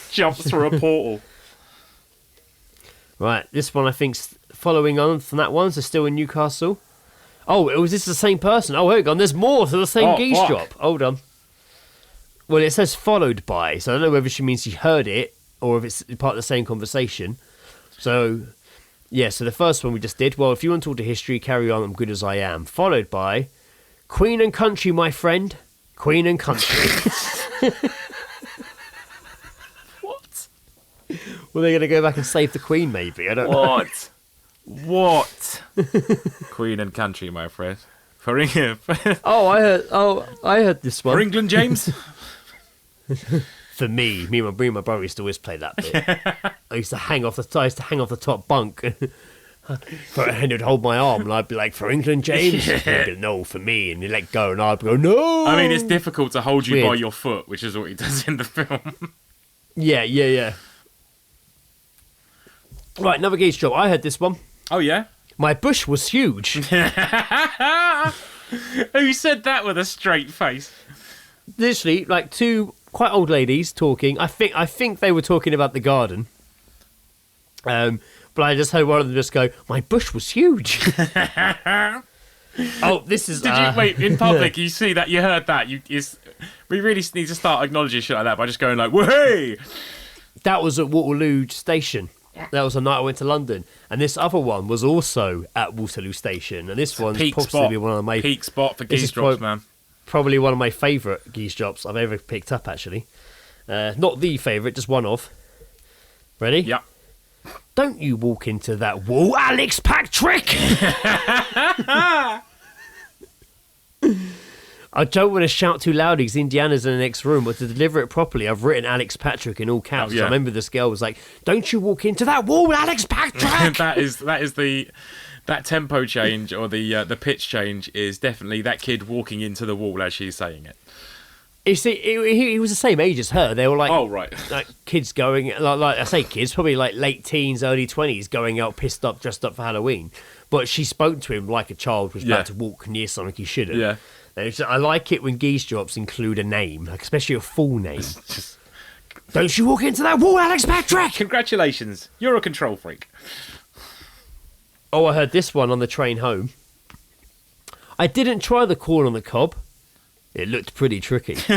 Jumps through a portal. Right, this one I think's following on from that one, so still in Newcastle. Oh, was this the same person? Oh, hold on, there's more to the same geezedrop. Hold on. Well, it says followed by, so I don't know whether she means she heard it or if it's part of the same conversation. So, yeah, so the first one we just did, well, if you want to alter history, carry on, I'm good as I am. Followed by, Queen and country, my friend. Queen and country. What? Well, they're going to go back and save the Queen, maybe. I don't know. What? Queen and country, my friend. For England. I heard this one. For England, James? For me and my brother used to always play that bit. I used to hang off the top bunk. And he'd hold my arm and I'd be like, for England, James? And he'd be, no, for me. And he'd let go and I'd go, no. I mean, it's difficult to hold you by your foot, which is what he does in the film. Yeah. Right, another geezedrop. I heard this one. Oh, yeah? My bush was huge. Who said that with a straight face? Literally, like two quite old ladies talking. I think they were talking about the garden. But I just heard one of them just go, my bush was huge. Oh, this is... Did you... Wait, in public, you see that? You heard that? We really need to start acknowledging shit like that by just going like, whey! That was at Waterloo Station. That was the night I went to London. And this other one was also at Waterloo Station. And this one's possibly one of my... Peak spot for geese drops, man. Probably one of my favourite geese drops I've ever picked up, actually. Not the favourite, just one of. Ready? Yep. Don't you walk into that wall, Alex Patrick! I don't want to shout too loud because Indiana's in the next room, but to deliver it properly, I've written Alex Patrick in all caps. Oh, yeah. I remember this girl was like, "Don't you walk into that wall, Alex Patrick!" that is that tempo change or the pitch change is definitely that kid walking into the wall as she's saying it. You see, he was the same age as her. They were like, oh right, like kids going, like I say, kids probably like late teens, early 20s, going out pissed up, dressed up for Halloween. But she spoke to him like a child was about to walk near something he shouldn't. Yeah. I like it when geese drops include a name, like especially a full name. Don't you walk into that wall, Alex Patrick! Congratulations, you're a control freak. Oh, I heard this one on the train home. I didn't try the corn on the cob. It looked pretty tricky. It's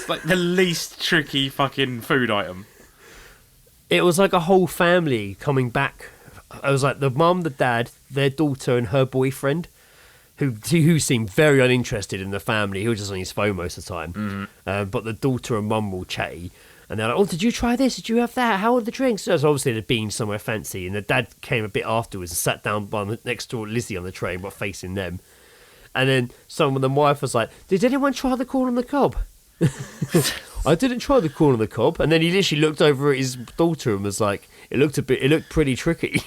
like the least tricky fucking food item. It was like a whole family coming back. I was like the mum, the dad, their daughter, and her boyfriend, who seemed very uninterested in the family. He was just on his phone most of the time. Mm-hmm. But the daughter and mum were chatty. And they're like, "Oh, did you try this? Did you have that? How are the drinks?" So obviously they'd been somewhere fancy. And the dad came a bit afterwards and sat down by next door Lizzie on the train, but facing them. And then someone, the wife was like, "Did anyone try the corn on the cob?" I didn't try the corn on the cob. And then he literally looked over at his daughter and was like, it looked pretty tricky.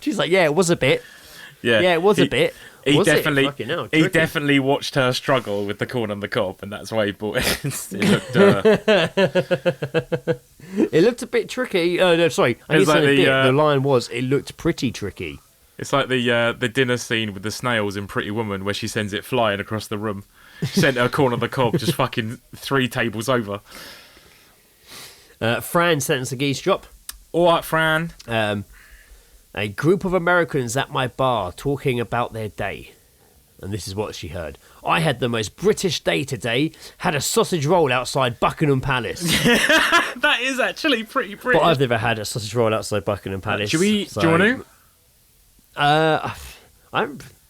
She's like, "Yeah, it was a bit. Yeah, it was a bit." He definitely watched her struggle with the corn on the cob, and that's why he bought it. It looked a bit tricky. No, sorry. The line was, "It looked pretty tricky." It's like the dinner scene with the snails in Pretty Woman, where she sends it flying across the room. She sent her corn on the cob, just fucking 3 tables over. Fran sent us a geese drop. All right, Fran. A group of Americans at my bar talking about their day. And this is what she heard. "I had the most British day today. Had a sausage roll outside Buckingham Palace." That is actually pretty British. But I've never had a sausage roll outside Buckingham Palace. Do you want to? I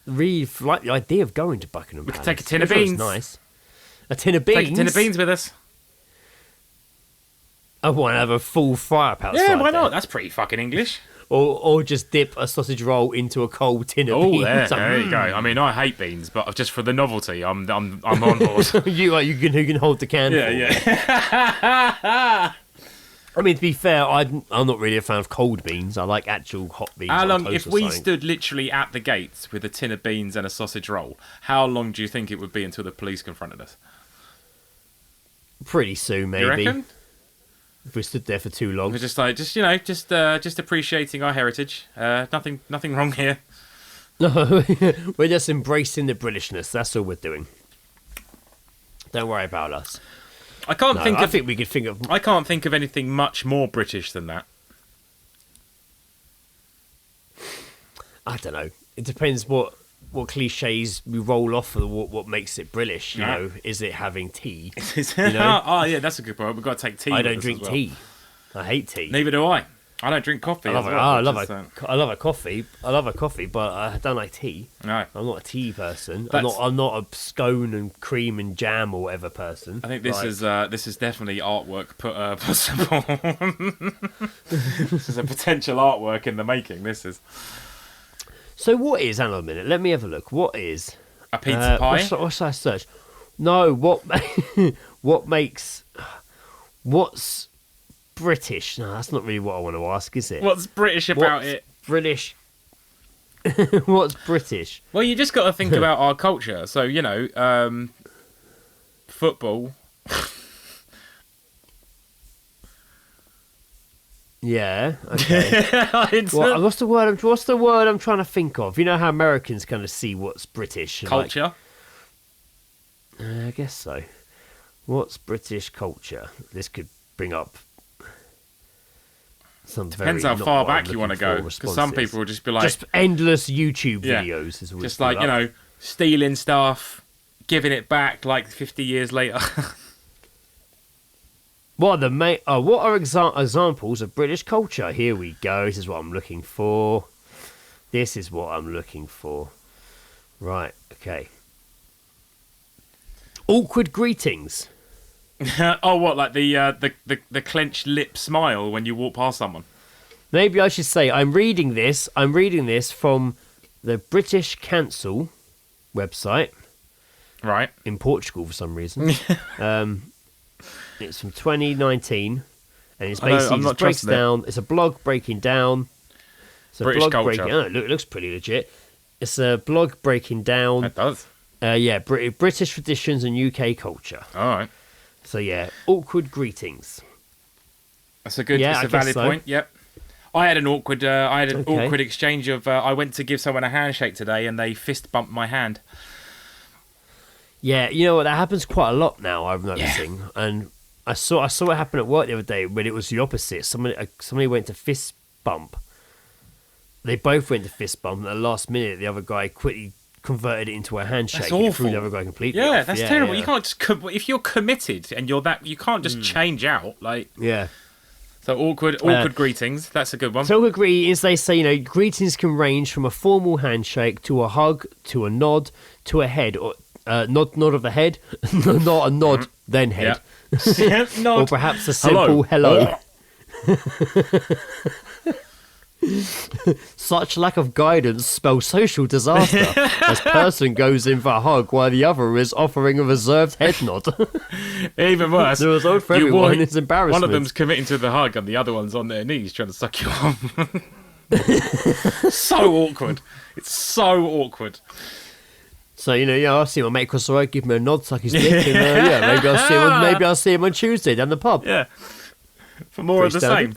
really like the idea of going to Buckingham Palace. We could take a tin of beans. Nice. A tin of beans? Take a tin of beans with us. I want to have a full fire up outside. Yeah, why not? There. That's pretty fucking English. Or just dip a sausage roll into a cold tin of beans. Oh, there you go. I mean, I hate beans, but just for the novelty, I'm on board. you can hold the candle. Yeah. I mean, to be fair, I'm not really a fan of cold beans. I like actual hot beans. How long, if we stood literally at the gates with a tin of beans and a sausage roll, how long do you think it would be until the police confronted us? Pretty soon, maybe. You reckon? If we stood there for too long. We're just appreciating our heritage. Nothing wrong here. No, we're just embracing the Britishness. That's all we're doing. Don't worry about us. I think we could think of. I can't think of anything much more British than that. I don't know. It depends what cliches we roll off of what makes it British. You know, is it having tea? You know? Oh yeah, that's a good point. We've got to take tea. I don't drink tea. I hate tea. Neither do I. I don't drink coffee. I love a coffee. I love a coffee, but I don't like tea. No, I'm not a tea person. I'm not a scone and cream and jam or whatever person. I think this is definitely artwork possible. This is a potential artwork in the making. This is. So what is? Hang on a minute. Let me have a look. What is a pizza pie? What's I search? No. What makes? What's British? No, that's not really what I want to ask, is it? What's British about it? British. What's British? Well, you just got to think about our culture. So football. Yeah. Okay. What's the word I'm trying to think of? You know how Americans kind of see what's British culture. I guess so. What's British culture? This could bring up some. Depends how far back you want to go, because some people will just be like, just endless YouTube videos. Is just like stealing stuff, giving it back like 50 years later. What are examples of British culture? Here we go. This is what I'm looking for. Right. Okay. Awkward greetings. Oh, what, like the clenched lip smile when you walk past someone? Maybe I should say I'm reading this from the British Council website. Right. In Portugal for some reason. It's from 2019, and it's basically just breaks down. It's a blog breaking down. It's a British blog culture. breaking. Oh, it looks pretty legit. It's a blog breaking down. It does. British traditions and UK culture. All right. So yeah, awkward greetings. That's a valid point. Yep. I had an awkward exchange of. I went to give someone a handshake today, and they fist bumped my hand. Yeah, you know what? That happens quite a lot now. I'm noticing, and I saw it happen at work the other day when it was the opposite. Somebody went to fist bump. They both went to fist bump, and at the last minute, the other guy quickly converted it into a handshake. That's awful. And threw the other guy completely Yeah, off. that's terrible. Yeah. You can't just if you're committed and you're that, you can't just change out like. Yeah. So awkward greetings. That's a good one. So awkward greetings, they say, greetings can range from a formal handshake to a hug to a nod to a head or nod of the head, not a nod then head, nod. or perhaps a simple hello. Such lack of guidance spells social disaster as person goes in for a hug while the other is offering a reserved head nod. Even worse, the result for everyone is embarrassment. One of them's committing to the hug and the other one's on their knees trying to suck you off. So awkward. It's so awkward. So I'll see my mate across the road, give him a nod, suck his dick, and maybe I'll see him on Tuesday down the pub. Yeah, for more pretty of the standard.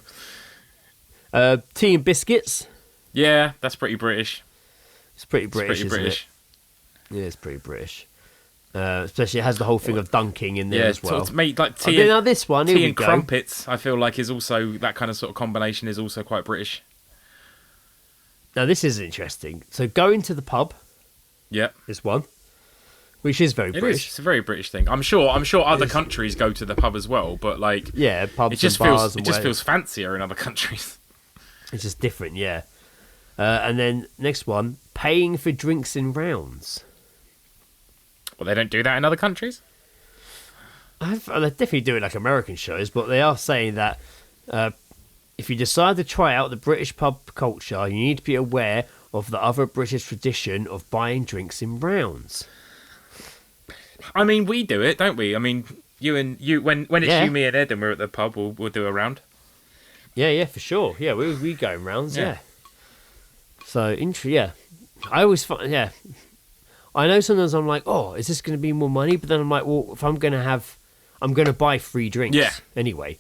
Same. Tea and biscuits. Yeah, that's pretty British. It's pretty British, isn't it? Yeah, it's pretty British. Especially it has the whole thing of dunking in there as well. Mate, like tea and, now this one, tea and crumpets, I feel like is also that kind of sort of combination is also quite British. Now this is interesting. So going to the pub. Yeah, is one, which is very British. It's a very British thing. I'm sure other countries go to the pub as well, but like pubs it just feels fancier in other countries. It's just different, yeah. And then next one, paying for drinks in rounds. Well, they don't do that in other countries. They definitely do it like American shows, but they are saying that if you decide to try out the British pub culture, you need to be aware of the other British tradition of buying drinks in rounds. I mean, we do it, don't we? I mean, when it's you, me, and Ed, and we're at the pub, we'll do a round. Yeah, for sure. Yeah, we go in rounds. Yeah. So I always find I know sometimes I'm like, oh, is this going to be more money? But then I'm like, well, if I'm going to buy free drinks anyway,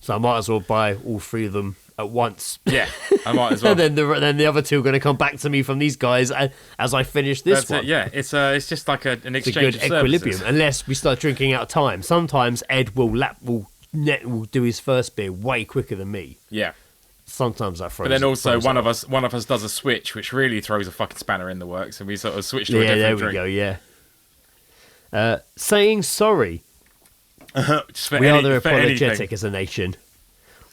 so I might as well buy all three of them at once. Yeah, I might as well. And then the other two are going to come back to me from these guys as I finish this one. Yeah, it's just like an exchange good of equilibrium. services. Unless we start drinking out of time. Sometimes Ed will do his first beer way quicker than me. Yeah. Sometimes that throws. But then also one of us does a switch, which really throws a fucking spanner in the works, and we sort of switch to a different drink. There we go. Yeah. Saying sorry. We are very apologetic as a nation.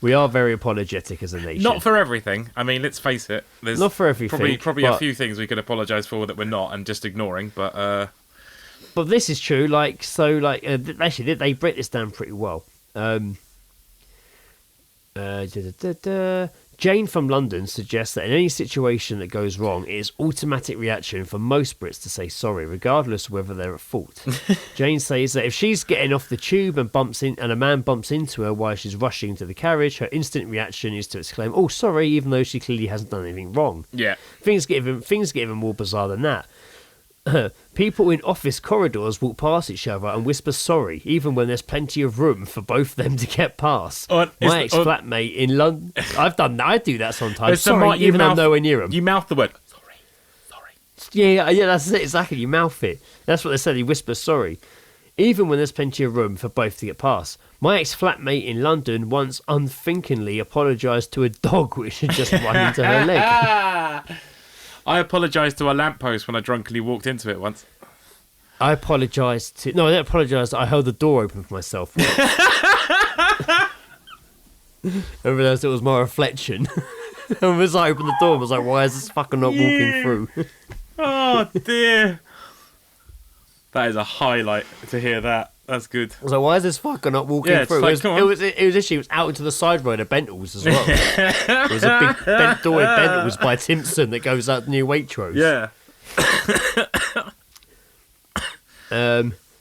We are very apologetic as a nation. Not for everything. I mean, let's face it. There's not for everything. Probably a few things we could apologise for that we're not and just ignoring. But this is true. Actually, they break this down pretty well. Jane from London suggests that in any situation that goes wrong, it is automatic reaction for most Brits to say sorry, regardless of whether they're at fault. Jane says that if she's getting off the tube and a man bumps into her while she's rushing to the carriage, her instant reaction is to exclaim, "Oh, sorry," even though she clearly hasn't done anything wrong. Yeah. Things get even more bizarre than that. People in office corridors walk past each other and whisper sorry, even when there's plenty of room for both of them to get past. My ex-flatmate in London, I've done that. I do that sometimes. Sorry, even though I'm nowhere near him. You mouth the word sorry. Yeah, that's it. Exactly. You mouth it. That's what they said. He whispers sorry, even when there's plenty of room for both to get past. My ex-flatmate in London once unthinkingly apologised to a dog which had just run into her leg. I apologised to a lamppost when I drunkenly walked into it once. I didn't apologise. I held the door open for myself. I realised it was my reflection. And as I opened the door, I was like, why is this fucker not walking through? Oh dear. That is a highlight to hear that. That's good. I was like, why is this fucker not walking Yeah, it's through? like, come on. It was actually out into the side road of Bentles as well. There's a big bent door in Bentles by Timpson that goes out near Waitrose. Yeah.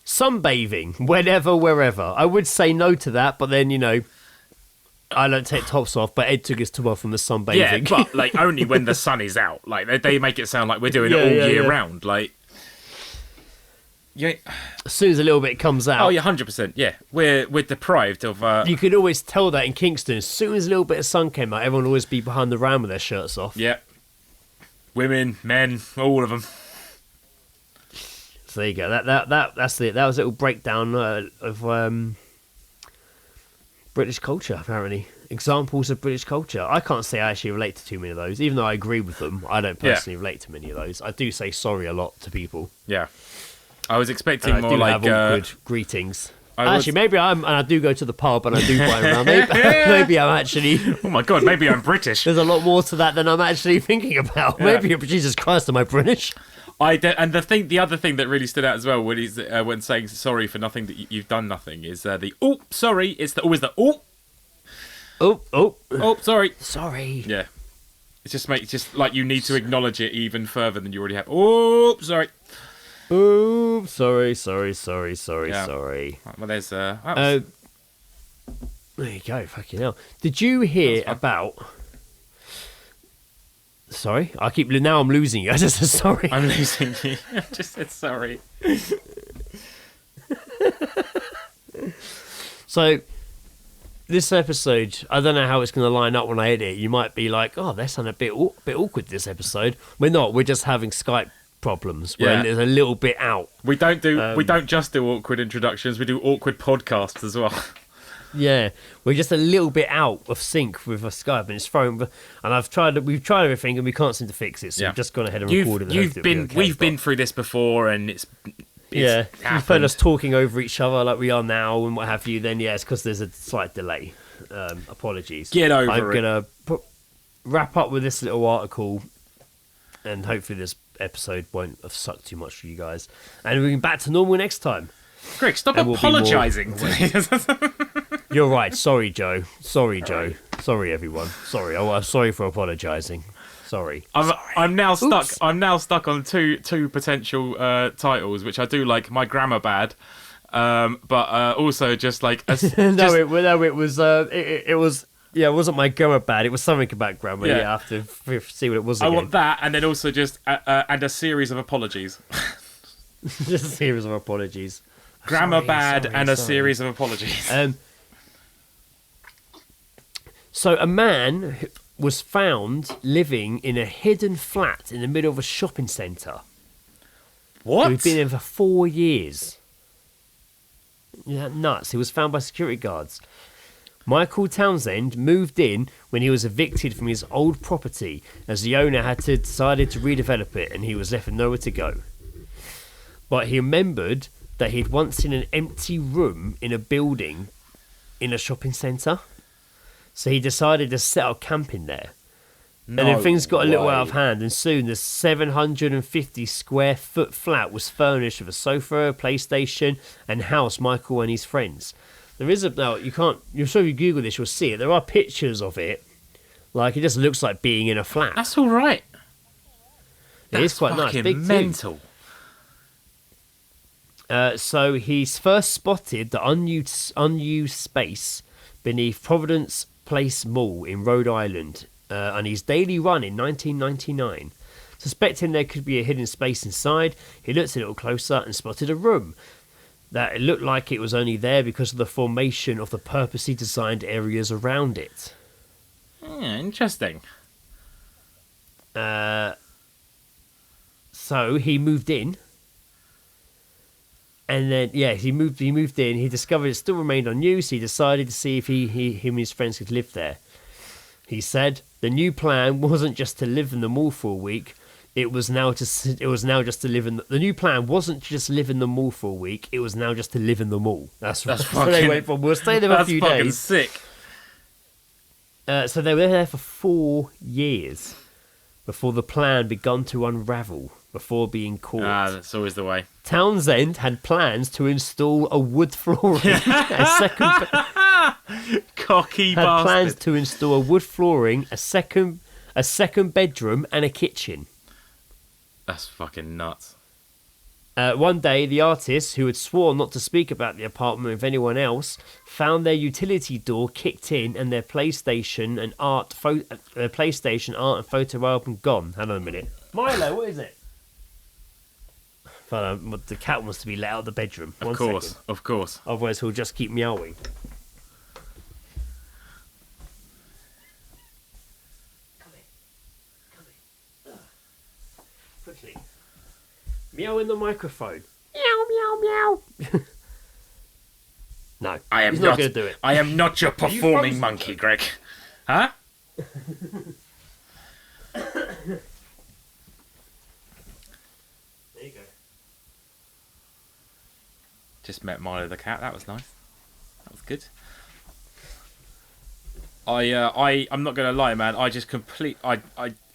Sunbathing, whenever, wherever. I would say no to that, but then, I don't take tops off, but Ed took his top off from the sunbathing. Yeah, but like only when the sun is out. Like they make it sound like we're doing it all year round. Like, yeah. As soon as a little bit comes out. Oh yeah, 100%. Yeah, we're deprived of. You could always tell that in Kingston. As soon as a little bit of sun came out, everyone would always be behind the ram with their shirts off. Yeah. Women, men, all of them. So there you go. That's it. That was a little breakdown of British culture, apparently. Examples of British culture. I can't say I actually relate to too many of those. Even though I agree with them, I don't personally relate to many of those. I do say sorry a lot to people. Yeah. I was expecting I more do like have awkward greetings. Actually, maybe and I do go to the pub and I do buy around. Maybe I'm actually. Oh my god, maybe I'm British. There's a lot more to that than I'm actually thinking about. Yeah. Maybe, Jesus Christ, am I British? And the other thing that really stood out as well when he's when saying sorry for nothing that you've done nothing is the sorry. It's always the sorry. Sorry. Yeah, it's just like you need to acknowledge it even further than you already have. Oh, sorry. Oh, sorry. Yeah. Sorry. Well, there's There you go. Fucking hell. Did you hear about? Sorry, now I'm losing you. I just said sorry. I'm losing you. I just said sorry. So, this episode, I don't know how it's going to line up when I edit it. You might be like, oh, that sounded a bit awkward this episode. We're not. We're just having Skype problems. Yeah. We're a little bit out. We don't just do awkward introductions. We do awkward podcasts as well. Yeah, we're just a little bit out of sync with Skype, and it's thrown. And we've tried everything, and we can't seem to fix it. So we've just gone ahead and recorded it. We've been through this before, and it's you've happened. heard us talking over each other like we are now, and what have you. Then it's because there's a slight delay. Apologies. Get over I'm it. gonna wrap up with this little article, and hopefully this episode won't have sucked too much for you guys, and we'll be back to normal next time. Greg, stop And we'll be more apologising. You're right. Sorry, Joe. Sorry, everyone. Sorry. I'm sorry for apologising. Sorry. I'm now stuck. Oops. I'm now stuck on two potential titles, which I do like. My grammar bad, but also just like it was. Yeah, it wasn't my grammar bad. It was something about grammar. Yeah, I have to see what it was. I Again. want that, and then also just and a series of apologies. Just a series of apologies. Grammar bad and a series of apologies. So a man was found living in a hidden flat in the middle of a shopping centre. What? He'd been there for 4 years. Yeah, nuts. He was found by security guards. Michael Townsend moved in when he was evicted from his old property, as the owner had decided to redevelop it, and he was left with nowhere to go. But he remembered that he'd once seen an empty room in a building in a shopping centre. So he decided to set up camp in there. And then things got a little out of hand, and soon the 750 square foot flat was furnished with a sofa, a PlayStation, and housed Michael and his friends. There is you're sure if you Google this, you'll see it. There are pictures of it. Like, it just looks like being in a flat. That's all right. It is quite nice. Big mental. So he's first spotted the unused space beneath Providence Place Mall in Rhode Island on his daily run in 1999. Suspecting there could be a hidden space inside, he looked a little closer and spotted a room that it looked like it was only there because of the formation of the purposely designed areas around it. Yeah, interesting. So he moved in. And then, he moved in. He discovered it still remained unused. He decided to see if him and his friends could live there. He said the new plan wasn't just to live in the mall for a week. It was now just to live in the new plan wasn't to just live in the mall for a week. It was now just to live in the mall. That's right. So they went from we'll stay there for a few days. Sick. So they were there for 4 years before the plan began to unravel, before being caught. That's always the way. Townsend had plans to install a wood flooring. Cocky Had bastard. plans to install a wood flooring, a second bedroom, and a kitchen. That's fucking nuts. One day, the artist, who had sworn not to speak about the apartment with anyone else, found their utility door kicked in and their PlayStation and art and photo album gone. Hang on a minute, Milo, what is it? The cat wants to be let out of the bedroom. Of course. Otherwise, he'll just keep meowing. Come here. Quickly. Meow in the microphone. Meow, meow, meow. No, he's not going to do it. I am not your performing monkey, Greg. Huh? There you go. Just met Milo the cat. That was nice. That was good. I'm not gonna lie, man. I just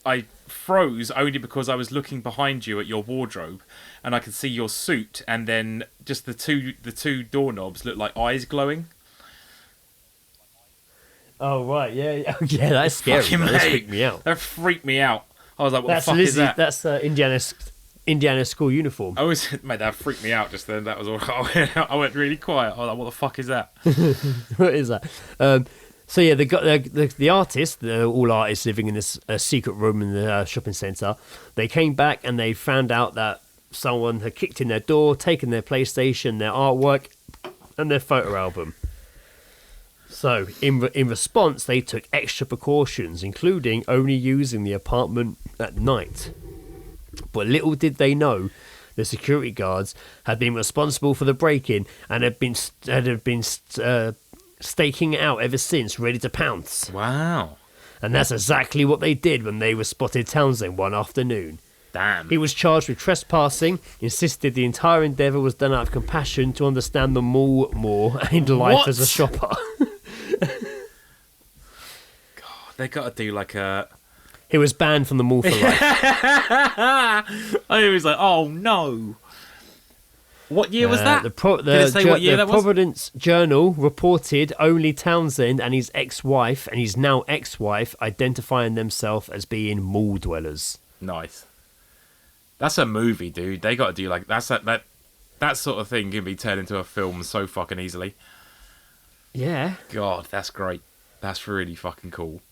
I froze only because I was looking behind you at your wardrobe, and I could see your suit, and then just the two doorknobs looked like eyes glowing. Oh right, yeah, yeah. That's scary. That freaked me out. That freaked me out. I was like, "What the fuck is that?" That's Indiana school uniform. Mate, that freaked me out just then. That was all. I went really quiet. I was like, "What the fuck is that?" What is that? So yeah, the artist, all artists living in this secret room in the shopping centre, they came back and they found out that someone had kicked in their door, taken their PlayStation, their artwork, and their photo album. So in response, they took extra precautions, including only using the apartment at night. But little did they know, the security guards had been responsible for the break-in and had been staking it out ever since, ready to pounce. Wow. And that's exactly what they did when they were spotted Townsend one afternoon. Damn. He was charged with trespassing, insisted the entire endeavour was done out of compassion to understand the mall more and life What? as a shopper. God, they got to do like a... He was banned from the mall for life. I was like, oh no. What year was that? The Did it say what year that was? Providence Journal reported only Townsend and his ex-wife, and his now ex-wife, identifying themselves as being mall dwellers. Nice. That's a movie, dude. They got to do like that sort of thing can be turned into a film so fucking easily. Yeah. God, that's great. That's really fucking cool.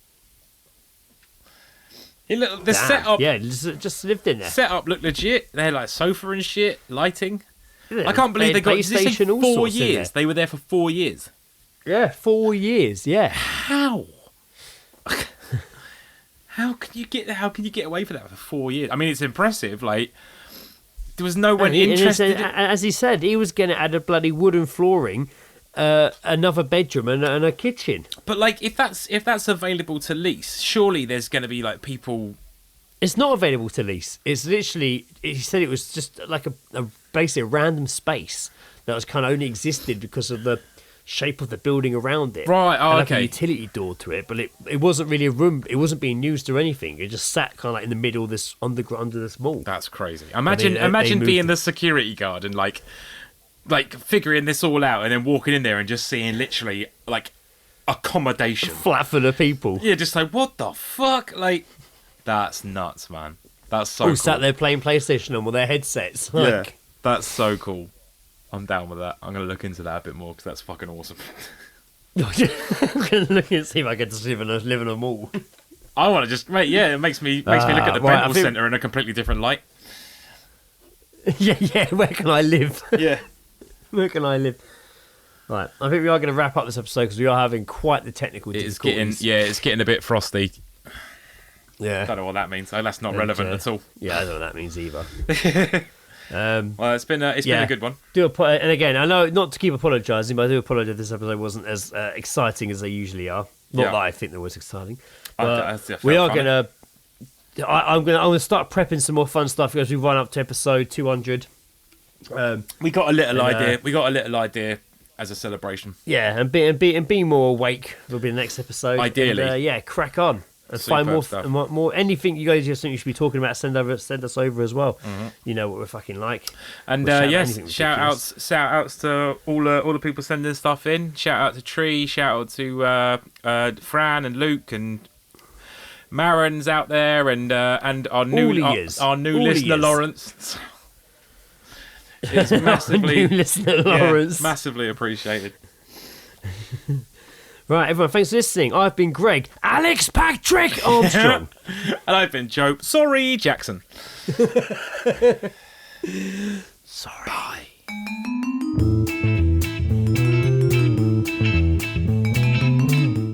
Hey, look, the setup. Yeah, just lived in there. Setup looked legit. They had like sofa and shit, lighting. Yeah, I can't believe they got PlayStation, all 4 sorts in years. there. They were there for 4 years. Yeah, 4 years. Yeah. How? How can you get away with that for 4 years? I mean, it's impressive. Like, there was no one interested. As he said, he was going to add a bloody wooden flooring, another bedroom, and a kitchen. But like, if that's available to lease, surely there's going to be like people. It's not available to lease. It's literally. He said it was just like basically a random space that was kind of only existed because of the shape of the building around it. Right. Oh, like okay. a utility door to it, but it wasn't really a room. It wasn't being used or anything. It just sat kind of like in the middle of this under this mall. That's crazy. Imagine being the security guard and like figuring this all out and then walking in there and just seeing literally like accommodation Flat full of people. Yeah, just like what the fuck? Like, that's nuts, man. That's so all cool. sat there playing PlayStation on with their headsets. Yeah, that's so cool. I'm down with that. I'm gonna look into that a bit more because that's fucking awesome. I'm gonna look and see if I get to live in a mall. I want to just, mate. Yeah, it makes me look at the right, rental centre in a completely different light. yeah. Where can I live? Yeah. Where can I live? Right, I think we are going to wrap up this episode because we are having quite the technical difficulties. It's getting a bit frosty. Yeah. I don't know what that means. So that's not relevant at all. Yeah, I don't know what that means either. Well, it's been a good one. And again, I know not to keep apologising, but I do apologise if this episode wasn't as exciting as they usually are. Not that I think they was exciting. We are going to. I'm going to start prepping some more fun stuff as we run up to episode 200. We got a little idea. We got a little idea. as a celebration. Yeah, and be more awake will be the next episode. Ideally. And, crack on. And Superb find more stuff. more anything you guys just think you should be talking about. Send us over as well. You know what we're fucking like. And We'll shout out yes, anything shout outs to all the people sending stuff in. Shout out to Tree. Shout out to Fran and Luke and Marin's out there, and our new listener Lawrence. It's massively new listener Lawrence. Massively appreciated. Right, everyone, thanks for listening. I've been Greg Alex Patrick Armstrong. And I've been Joe. Sorry, Jackson. Sorry. Bye.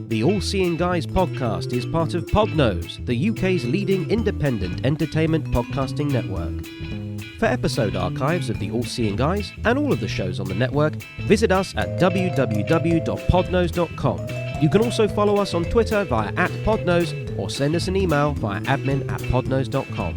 The All Seeing Guys podcast is part of Podnose, the UK's leading independent entertainment podcasting network. For episode archives of the All Seeing Guys and all of the shows on the network, visit us at www.podnose.com. You can also follow us on Twitter via @podnose or send us an email via admin@podnose.com.